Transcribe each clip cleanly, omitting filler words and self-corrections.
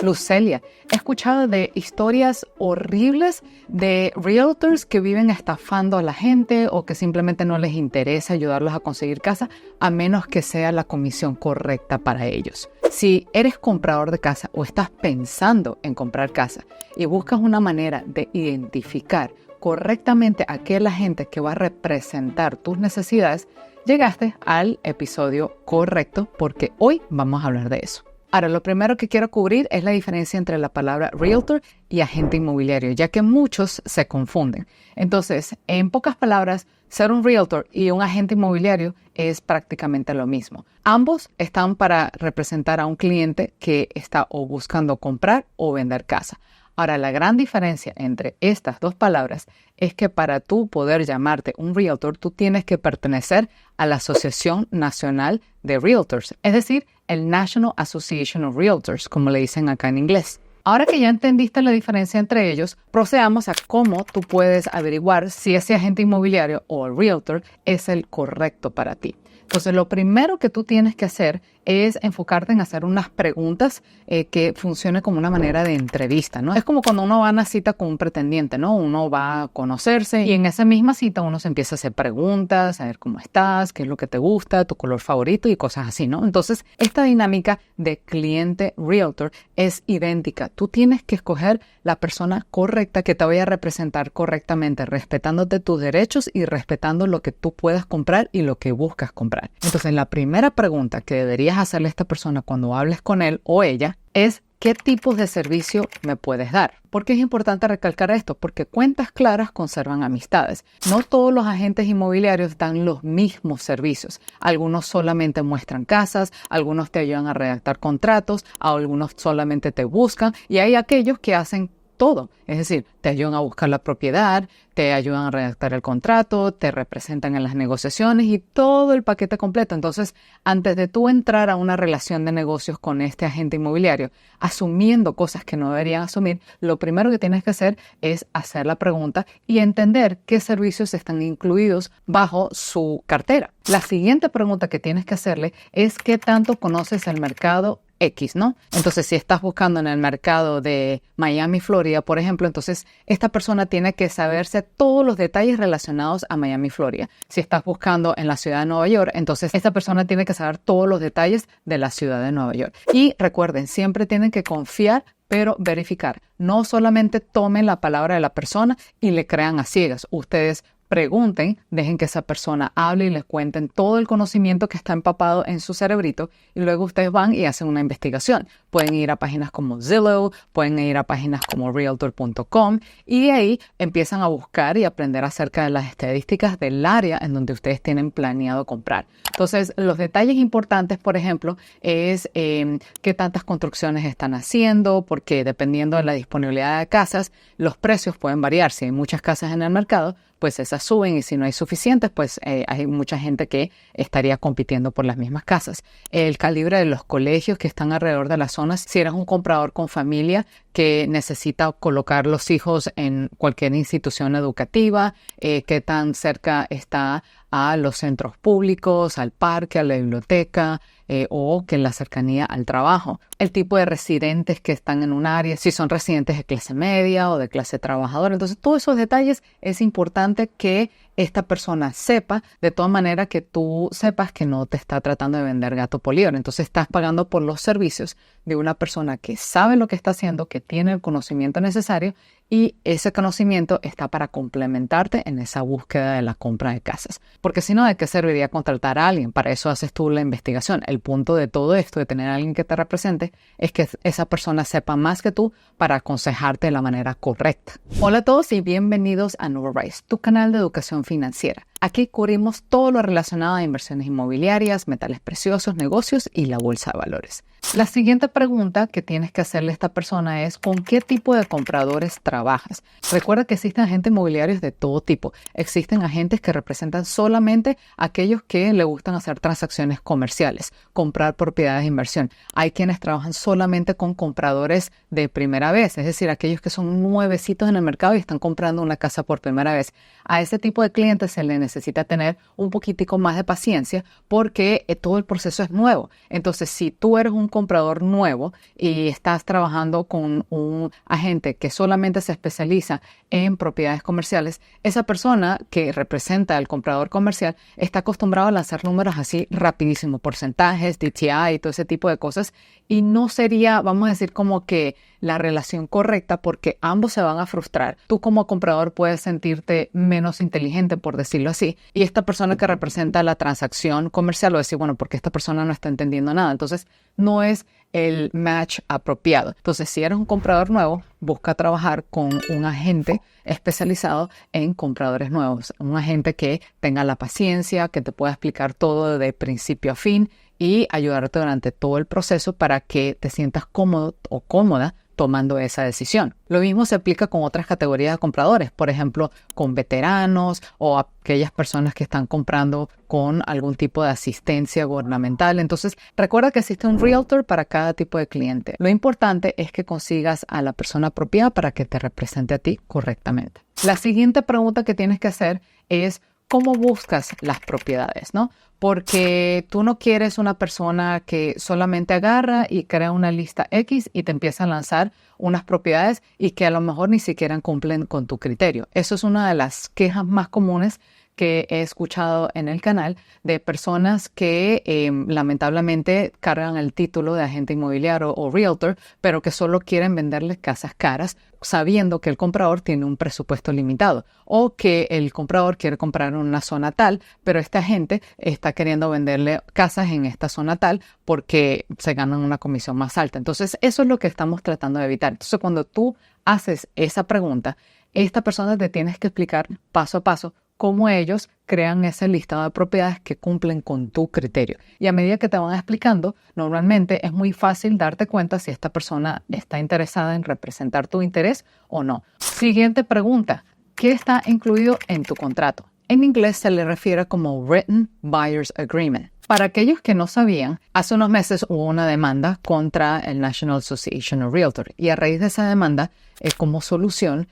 Lucelia, he escuchado de historias horribles de realtors que viven estafando a la gente o que simplemente no les interesa ayudarlos a conseguir casa a menos que sea la comisión correcta para ellos. Si eres comprador de casa o estás pensando en comprar casa y buscas una manera de identificar correctamente a aquel agente que va a representar tus necesidades, llegaste al episodio correcto porque hoy vamos a hablar de eso. Ahora, lo primero que quiero cubrir es la diferencia entre la palabra realtor y agente inmobiliario, ya que muchos se confunden. Entonces, en pocas palabras, ser un realtor y un agente inmobiliario es prácticamente lo mismo. Ambos están para representar a un cliente que está o buscando comprar o vender casa. Ahora, la gran diferencia entre estas dos palabras es que para tú poder llamarte un realtor, tú tienes que pertenecer a la Asociación Nacional de Realtors, es decir, el National Association of Realtors, como le dicen acá en inglés. Ahora que ya entendiste la diferencia entre ellos, procedamos a cómo tú puedes averiguar si ese agente inmobiliario o el realtor es el correcto para ti. Entonces, lo primero que tú tienes que hacer es enfocarte en hacer unas preguntas que funcionen como una manera de entrevista, ¿no? Es como cuando uno va a una cita con un pretendiente, ¿no? Uno va a conocerse y en esa misma cita uno se empieza a hacer preguntas, a ver cómo estás, qué es lo que te gusta, tu color favorito y cosas así, ¿no? Entonces, esta dinámica de cliente-realtor es idéntica. Tú tienes que escoger la persona correcta que te vaya a representar correctamente, respetándote tus derechos y respetando lo que tú puedas comprar y lo que buscas comprar. Entonces, la primera pregunta que deberías hacerle a esta persona cuando hables con él o ella es ¿qué tipos de servicio me puedes dar? ¿Por qué es importante recalcar esto? Porque cuentas claras conservan amistades. No todos los agentes inmobiliarios dan los mismos servicios. Algunos solamente muestran casas, algunos te ayudan a redactar contratos, algunos solamente te buscan y hay aquellos que hacen todo, es decir, te ayudan a buscar la propiedad, te ayudan a redactar el contrato, te representan en las negociaciones y todo el paquete completo. Entonces, antes de tú entrar a una relación de negocios con este agente inmobiliario, asumiendo cosas que no deberían asumir, lo primero que tienes que hacer es hacer la pregunta y entender qué servicios están incluidos bajo su cartera. La siguiente pregunta que tienes que hacerle es ¿qué tanto conoces el mercado X, ¿no? Entonces, si estás buscando en el mercado de Miami, Florida, por ejemplo, entonces esta persona tiene que saberse todos los detalles relacionados a Miami, Florida. Si estás buscando en la ciudad de Nueva York, entonces esta persona tiene que saber todos los detalles de la ciudad de Nueva York. Y recuerden, siempre tienen que confiar, pero verificar. No solamente tomen la palabra de la persona y le crean a ciegas. Ustedes pregunten, dejen que esa persona hable y les cuenten todo el conocimiento que está empapado en su cerebrito y luego ustedes van y hacen una investigación. Pueden ir a páginas como Zillow, pueden ir a páginas como Realtor.com y de ahí empiezan a buscar y aprender acerca de las estadísticas del área en donde ustedes tienen planeado comprar. Entonces, los detalles importantes, por ejemplo, es qué tantas construcciones están haciendo, porque dependiendo de la disponibilidad de casas, los precios pueden variar. Si hay muchas casas en el mercado, pues esas suben y si no hay suficientes, pues hay mucha gente que estaría compitiendo por las mismas casas. El calibre de los colegios que están alrededor de las zonas, si eres un comprador con familia que necesita colocar los hijos en cualquier institución educativa, qué tan cerca está a los centros públicos, al parque, a la biblioteca o que en la cercanía al trabajo. El tipo de residentes que están en un área, si son residentes de clase media o de clase trabajadora. Entonces, todos esos detalles es importante que esta persona sepa, de toda manera que tú sepas que no te está tratando de vender gato por liebre. Entonces, estás pagando por los servicios de una persona que sabe lo que está haciendo, que tiene el conocimiento necesario y ese conocimiento está para complementarte en esa búsqueda de la compra de casas. Porque si no, ¿de qué serviría contratar a alguien? Para eso haces tú la investigación. El punto de todo esto, de tener a alguien que te represente, es que esa persona sepa más que tú para aconsejarte de la manera correcta. Hola a todos y bienvenidos a NuvaRise, tu canal de educación financiera. Aquí cubrimos todo lo relacionado a inversiones inmobiliarias, metales preciosos, negocios y la bolsa de valores. La siguiente pregunta que tienes que hacerle a esta persona es ¿con qué tipo de compradores trabajas? Recuerda que existen agentes inmobiliarios de todo tipo. Existen agentes que representan solamente a aquellos que le gustan hacer transacciones comerciales, comprar propiedades de inversión. Hay quienes trabajan solamente con compradores de primera vez, es decir, aquellos que son nuevecitos en el mercado y están comprando una casa por primera vez. A ese tipo de clientes se le necesita necesita tener un poquitico más de paciencia porque todo el proceso es nuevo. Entonces, si tú eres un comprador nuevo y estás trabajando con un agente que solamente se especializa en propiedades comerciales, esa persona que representa al comprador comercial está acostumbrado a lanzar números así rapidísimo, porcentajes, DTI y todo ese tipo de cosas, y no sería, vamos a decir, como que la relación correcta, porque ambos se van a frustrar. Tú como comprador puedes sentirte menos inteligente, por decirlo así, y esta persona que representa la transacción comercial va a decir, bueno, porque esta persona no está entendiendo nada. Entonces, no es el match apropiado. Entonces, si eres un comprador nuevo, busca trabajar con un agente especializado en compradores nuevos, un agente que tenga la paciencia, que te pueda explicar todo de principio a fin y ayudarte durante todo el proceso para que te sientas cómodo o cómoda tomando esa decisión. Lo mismo se aplica con otras categorías de compradores, por ejemplo, con veteranos o aquellas personas que están comprando con algún tipo de asistencia gubernamental. Entonces, recuerda que existe un realtor para cada tipo de cliente. Lo importante es que consigas a la persona apropiada para que te represente a ti correctamente. La siguiente pregunta que tienes que hacer es ¿cómo buscas las propiedades, no? Porque tú no quieres una persona que solamente agarra y crea una lista X y te empieza a lanzar unas propiedades y que a lo mejor ni siquiera cumplen con tu criterio. Eso es una de las quejas más comunes que he escuchado en el canal de personas que lamentablemente cargan el título de agente inmobiliario o realtor, pero que solo quieren venderles casas caras sabiendo que el comprador tiene un presupuesto limitado o que el comprador quiere comprar en una zona tal, pero este agente está queriendo venderle casas en esta zona tal porque se ganan una comisión más alta. Entonces, eso es lo que estamos tratando de evitar. Entonces, cuando tú haces esa pregunta, esta persona te tienes que explicar paso a paso cómo ellos crean ese listado de propiedades que cumplen con tu criterio. Y a medida que te van explicando, normalmente es muy fácil darte cuenta si esta persona está interesada en representar tu interés o no. Siguiente pregunta, ¿qué está incluido en tu contrato? En inglés se le refiere como Written Buyer's Agreement. Para aquellos que no sabían, hace unos meses hubo una demanda contra el National Association of Realtors y a raíz de esa demanda, como solución,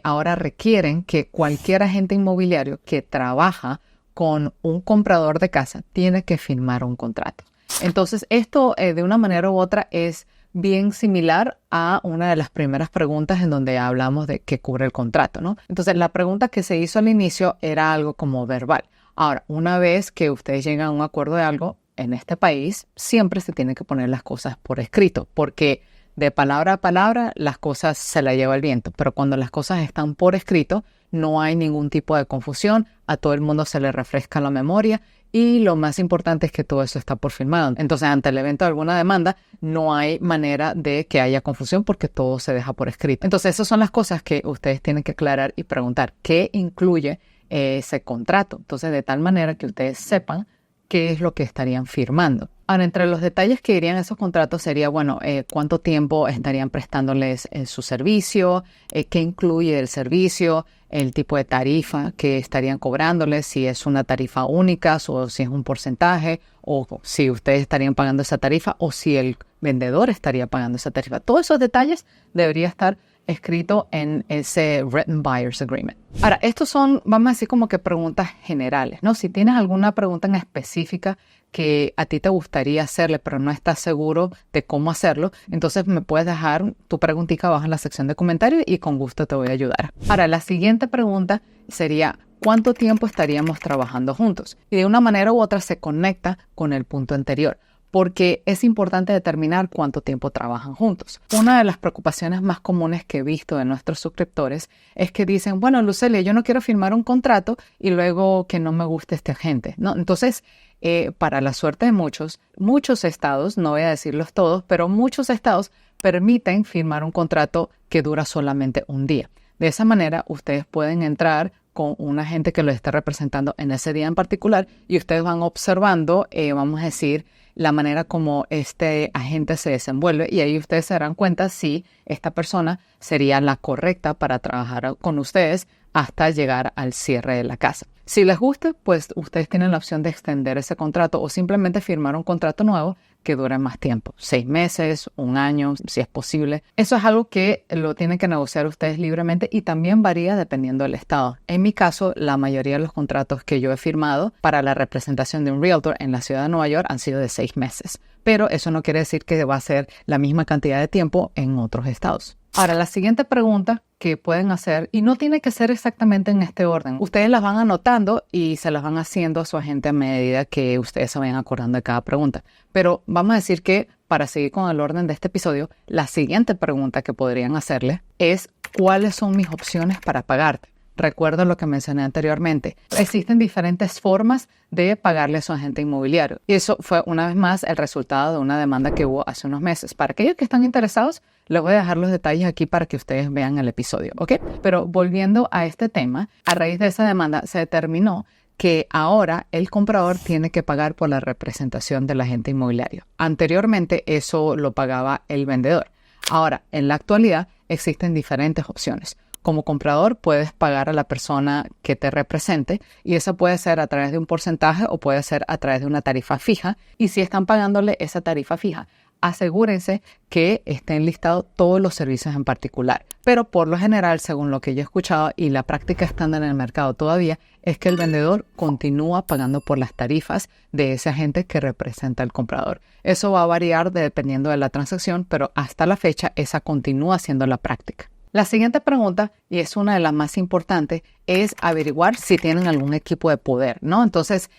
ahora requieren que cualquier agente inmobiliario que trabaja con un comprador de casa tiene que firmar un contrato. Entonces, esto de una manera u otra es bien similar a una de las primeras preguntas en donde hablamos de qué cubre el contrato, ¿no? Entonces, la pregunta que se hizo al inicio era algo como verbal. Ahora, una vez que ustedes llegan a un acuerdo de algo en este país, siempre se tienen que poner las cosas por escrito, porque de palabra a palabra las cosas se las lleva el viento, pero cuando las cosas están por escrito no hay ningún tipo de confusión, a todo el mundo se le refresca la memoria y lo más importante es que todo eso está por firmado. Entonces, ante el evento de alguna demanda, no hay manera de que haya confusión porque todo se deja por escrito. Entonces, esas son las cosas que ustedes tienen que aclarar y preguntar. ¿Qué incluye ese contrato? Entonces, de tal manera que ustedes sepan qué es lo que estarían firmando. Ahora, entre los detalles que irían esos contratos sería, bueno, cuánto tiempo estarían prestándoles su servicio, qué incluye el servicio, el tipo de tarifa que estarían cobrándoles, si es una tarifa única o si es un porcentaje, o si ustedes estarían pagando esa tarifa o si el vendedor estaría pagando esa tarifa. Todos esos detalles debería estar escrito en ese Written Buyer's Agreement. Ahora, estos son, vamos a decir, como que preguntas generales, ¿no? Si tienes alguna pregunta en específica que a ti te gustaría hacerle, pero no estás seguro de cómo hacerlo, entonces me puedes dejar tu preguntita abajo en la sección de comentarios y con gusto te voy a ayudar. Ahora, la siguiente pregunta sería, ¿cuánto tiempo estaríamos trabajando juntos? Y de una manera u otra se conecta con el punto anterior, porque es importante determinar cuánto tiempo trabajan juntos. Una de las preocupaciones más comunes que he visto de nuestros suscriptores es que dicen, bueno, Lucelia, yo no quiero firmar un contrato y luego que no me guste este agente, ¿no? Entonces, para la suerte de muchos estados, no voy a decirlos todos, pero muchos estados permiten firmar un contrato que dura solamente un día. De esa manera, ustedes pueden entrar con un agente que los esté representando en ese día en particular y ustedes van observando, vamos a decir, la manera como este agente se desenvuelve y ahí ustedes se darán cuenta si esta persona sería la correcta para trabajar con ustedes hasta llegar al cierre de la casa. Si les gusta, pues ustedes tienen la opción de extender ese contrato o simplemente firmar un contrato nuevo que duren más tiempo, 6 meses, 1 año, si es posible. Eso es algo que lo tienen que negociar ustedes libremente y también varía dependiendo del estado. En mi caso, la mayoría de los contratos que yo he firmado para la representación de un realtor en la ciudad de Nueva York han sido de 6 meses. Pero eso no quiere decir que va a ser la misma cantidad de tiempo en otros estados. Ahora, la siguiente pregunta que pueden hacer, y no tiene que ser exactamente en este orden, ustedes las van anotando y se las van haciendo a su agente a medida que ustedes se vayan acordando de cada pregunta. Pero vamos a decir que para seguir con el orden de este episodio, la siguiente pregunta que podrían hacerle es ¿cuáles son mis opciones para pagarte? Recuerdo lo que mencioné anteriormente. Existen diferentes formas de pagarle a su agente inmobiliario. Y eso fue una vez más el resultado de una demanda que hubo hace unos meses. Para aquellos que están interesados, les voy a dejar los detalles aquí para que ustedes vean el episodio, ¿ok? Pero volviendo a este tema, a raíz de esa demanda se determinó que ahora el comprador tiene que pagar por la representación del agente inmobiliario. Anteriormente eso lo pagaba el vendedor. Ahora, en la actualidad existen diferentes opciones. Como comprador puedes pagar a la persona que te represente y eso puede ser a través de un porcentaje o puede ser a través de una tarifa fija. Y si están pagándole esa tarifa fija, asegúrense que estén listados todos los servicios en particular. Pero por lo general, según lo que yo he escuchado y la práctica estándar en el mercado todavía, es que el vendedor continúa pagando por las tarifas de ese agente que representa al comprador. Eso va a variar dependiendo de la transacción, pero hasta la fecha esa continúa siendo la práctica. La siguiente pregunta, y es una de las más importantes, es averiguar si tienen algún equipo de poder, ¿no? Entonces,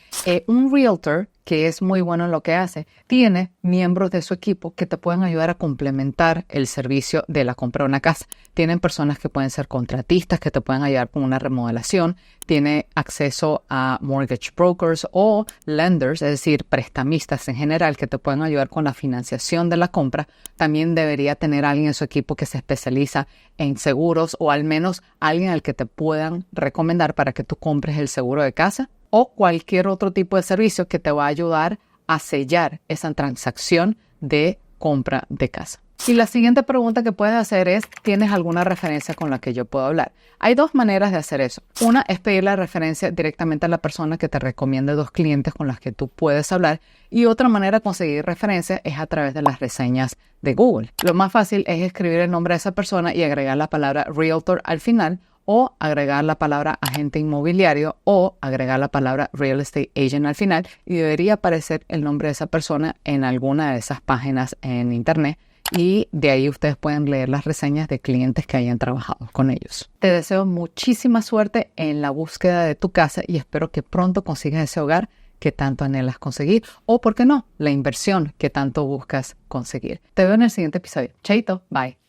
un realtor, que es muy bueno en lo que hace, tiene miembros de su equipo que te pueden ayudar a complementar el servicio de la compra de una casa. Tienen personas que pueden ser contratistas, que te pueden ayudar con una remodelación. Tiene acceso a mortgage brokers o lenders, es decir, prestamistas en general, que te pueden ayudar con la financiación de la compra. También debería tener alguien en su equipo que se especializa en seguros o al menos alguien al que te puedan recomendar para que tú compres el seguro de casa o cualquier otro tipo de servicio que te va a ayudar a sellar esa transacción de compra de casa. Y la siguiente pregunta que puedes hacer es, ¿tienes alguna referencia con la que yo puedo hablar? Hay dos maneras de hacer eso. Una es pedir la referencia directamente a la persona que te recomiende 2 clientes con las que tú puedes hablar. Y otra manera de conseguir referencia es a través de las reseñas de Google. Lo más fácil es escribir el nombre de esa persona y agregar la palabra realtor al final, o agregar la palabra agente inmobiliario o agregar la palabra real estate agent al final y debería aparecer el nombre de esa persona en alguna de esas páginas en internet y de ahí ustedes pueden leer las reseñas de clientes que hayan trabajado con ellos. Te deseo muchísima suerte en la búsqueda de tu casa y espero que pronto consigas ese hogar que tanto anhelas conseguir o, ¿por qué no?, la inversión que tanto buscas conseguir. Te veo en el siguiente episodio. Chaito, bye.